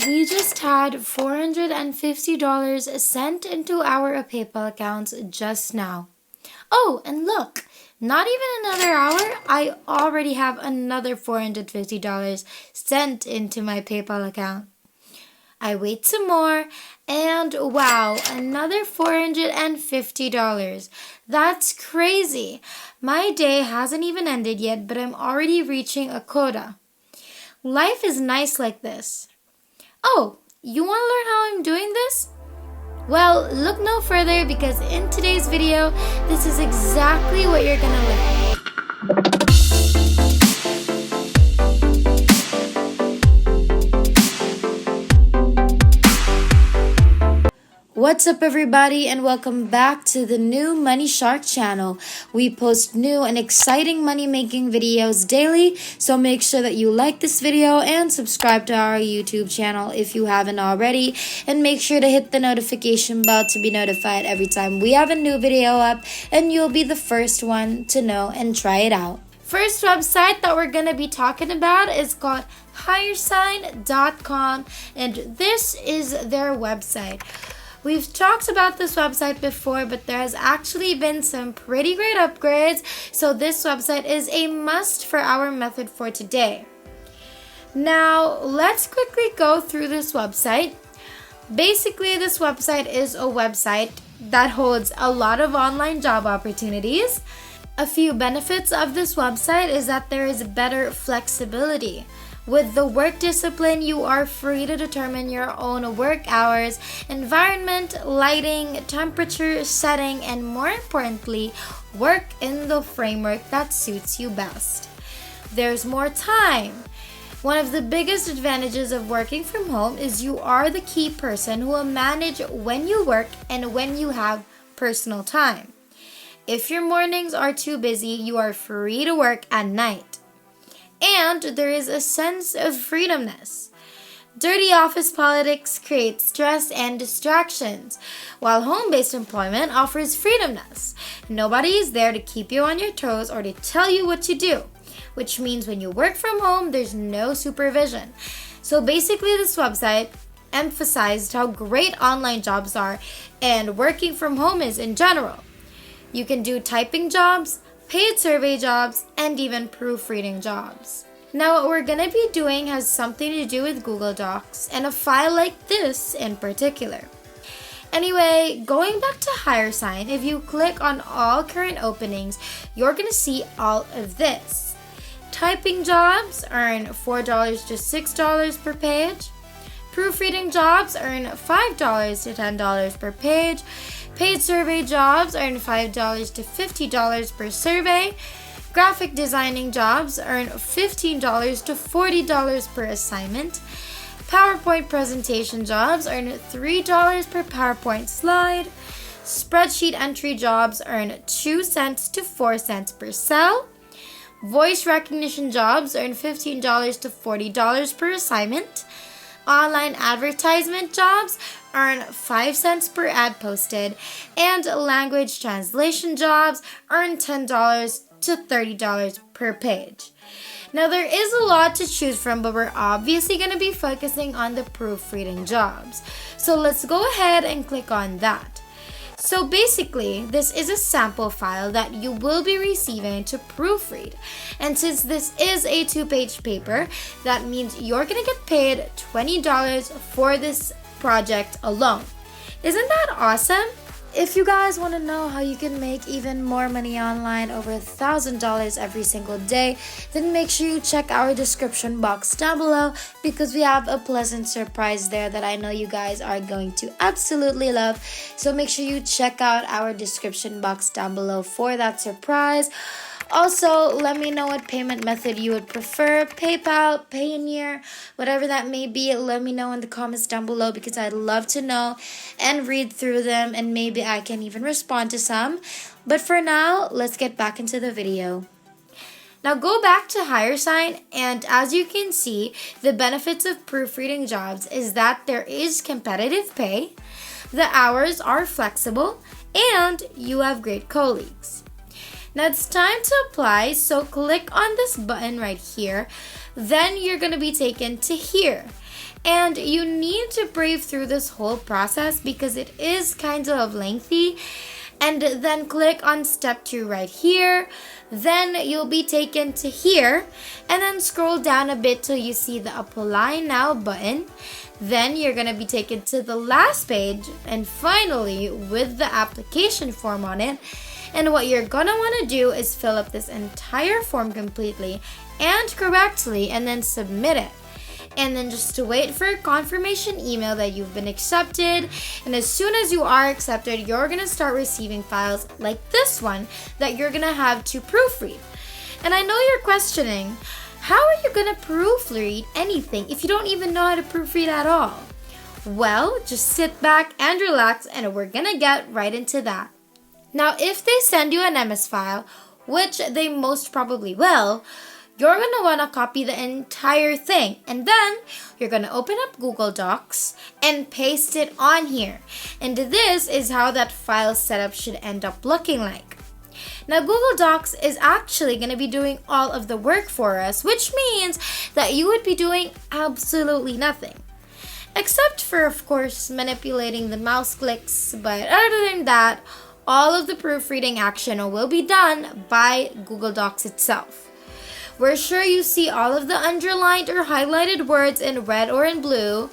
we just had $450 sent into our PayPal accounts just now. Oh, and look, not even another hour, I already have another $450 sent into my PayPal account. I wait some more, and wow, another $450. That's crazy. My day hasn't even ended yet, but I'm already reaching a quota. Life is nice like this. Oh, you want to learn how I'm doing this? Well, look no further because in today's video, this is exactly what you're gonna learn. What's up everybody and welcome back to the new Money Shark channel. We post new and exciting money making videos daily, so make sure that you like this video and subscribe to our YouTube channel if you haven't already, and make sure to hit the notification bell to be notified every time we have a new video up, and you'll be the first one to know and try it out. First website that we're going to be talking about is called HireSign.com, and this is their website. We've talked about this website before, but there has actually been some pretty great upgrades, so this website is a must for our method for today. Now, let's quickly go through this website. Basically, this website is a website that holds a lot of online job opportunities. A few benefits of this website is that there is better flexibility. With the work discipline, you are free to determine your own work hours, environment, lighting, temperature, setting, and more importantly, work in the framework that suits you best. There's more time. One of the biggest advantages of working from home is you are the key person who will manage when you work and when you have personal time. If your mornings are too busy, you are free to work at night. And there is a sense of freedomness. Dirty office politics create stress and distractions, while home-based employment offers freedomness. Nobody is there to keep you on your toes or to tell you what to do, which means when you work from home, there's no supervision. So basically, this website emphasized how great online jobs are and working from home is in general. You can do typing jobs, paid survey jobs, and even proofreading jobs. Now what we're going to be doing has something to do with Google Docs and a file like this in particular. Anyway, going back to HireSign, if you click on all current openings, you're going to see all of this. Typing jobs earn $4 to $6 per page. Proofreading jobs earn $5 to $10 per page. Paid survey jobs earn $5 to $50 per survey. Graphic designing jobs earn $15 to $40 per assignment. PowerPoint presentation jobs earn $3 per PowerPoint slide. Spreadsheet entry jobs earn 2 cents to 4 cents per cell. Voice recognition jobs earn $15 to $40 per assignment. Online advertisement jobs earn 5 cents per ad posted, and language translation jobs earn $10 to $30 per page. Now there is a lot to choose from, but we're obviously going to be focusing on the proofreading jobs. So let's go ahead and click on that. So basically, this is a sample file that you will be receiving to proofread. And since this is a 2-page paper, that means you're going to get paid $20 for this project alone. Isn't that awesome? If you guys want to know how you can make even more money online, over $1,000 every single day, then make sure you check our description box down below because we have a pleasant surprise there that I know you guys are going to absolutely love. So make sure you check out our description box down below for that surprise. Also, let me know what payment method you would prefer, PayPal, Payoneer, whatever that may be. Let me know in the comments down below because I'd love to know and read through them, and maybe I can even respond to some. But for now, let's get back into the video. Now go back to HireSign, and as you can see, the benefits of proofreading jobs is that there is competitive pay, the hours are flexible, and you have great colleagues. Now it's time to apply, so click on this button right here. Then you're going to be taken to here. And you need to brave through this whole process because it is kind of lengthy. And then click on step 2 right here. Then you'll be taken to here, and then scroll down a bit till you see the apply now button. Then you're gonna be taken to the last page, and finally with the application form on it. And what you're gonna wanna do is fill up this entire form completely and correctly, and then submit it. And then just to wait for a confirmation email that you've been accepted. And as soon as you are accepted, you're gonna start receiving files like this one that you're gonna have to proofread. And I know you're questioning, how are you gonna proofread anything if you don't even know how to proofread at all? Well, just sit back and relax, and we're gonna get right into that. Now, if they send you an MS file, which they most probably will, you're going to want to copy the entire thing, and then you're going to open up Google Docs and paste it on here. And this is how that file setup should end up looking like. Now, Google Docs is actually going to be doing all of the work for us, which means that you would be doing absolutely nothing. Except for, of course, manipulating the mouse clicks, but other than that, all of the proofreading action will be done by Google Docs itself. We're sure you see all of the underlined or highlighted words in red or in blue.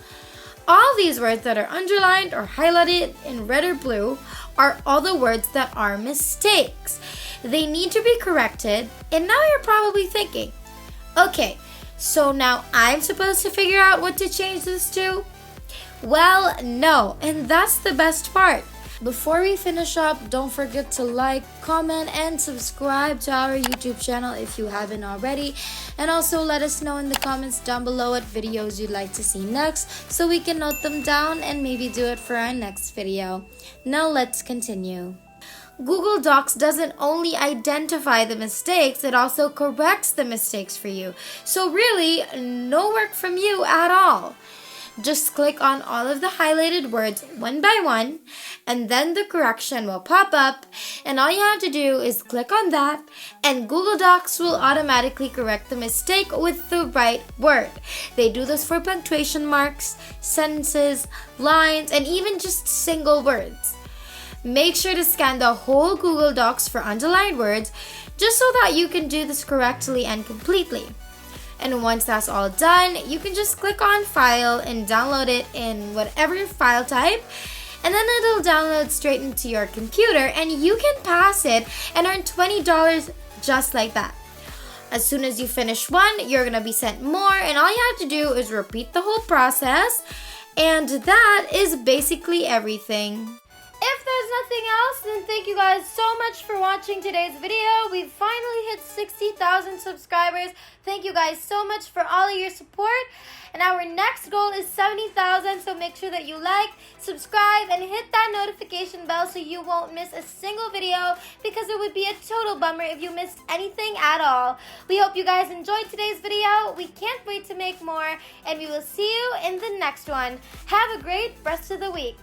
All these words that are underlined or highlighted in red or blue are all the words that are mistakes. They need to be corrected, and now you're probably thinking, okay, so now I'm supposed to figure out what to change this to? Well, no, and that's the best part. Before we finish up, don't forget to like, comment, and subscribe to our YouTube channel if you haven't already. And also let us know in the comments down below what videos you'd like to see next so we can note them down and maybe do it for our next video. Now let's continue. Google Docs doesn't only identify the mistakes, it also corrects the mistakes for you. So really, no work from you at all. Just click on all of the highlighted words one by one, and then the correction will pop up, and all you have to do is click on that, and Google Docs will automatically correct the mistake with the right word. They do this for punctuation marks, sentences, lines, and even just single words. Make sure to scan the whole Google Docs for underlined words, just so that you can do this correctly and completely. And once that's all done, you can just click on File and download it in whatever file type, and then it'll download straight into your computer, and you can pass it and earn $20 just like that. As soon as you finish one, you're gonna be sent more, and all you have to do is repeat the whole process, and that is basically everything. If there's nothing else, then thank you guys so much for watching today's video. We've finally hit 60,000 subscribers. Thank you guys so much for all of your support. And our next goal is 70,000, so make sure that you like, subscribe, and hit that notification bell so you won't miss a single video, because it would be a total bummer if you missed anything at all. We hope you guys enjoyed today's video. We can't wait to make more, and we will see you in the next one. Have a great rest of the week.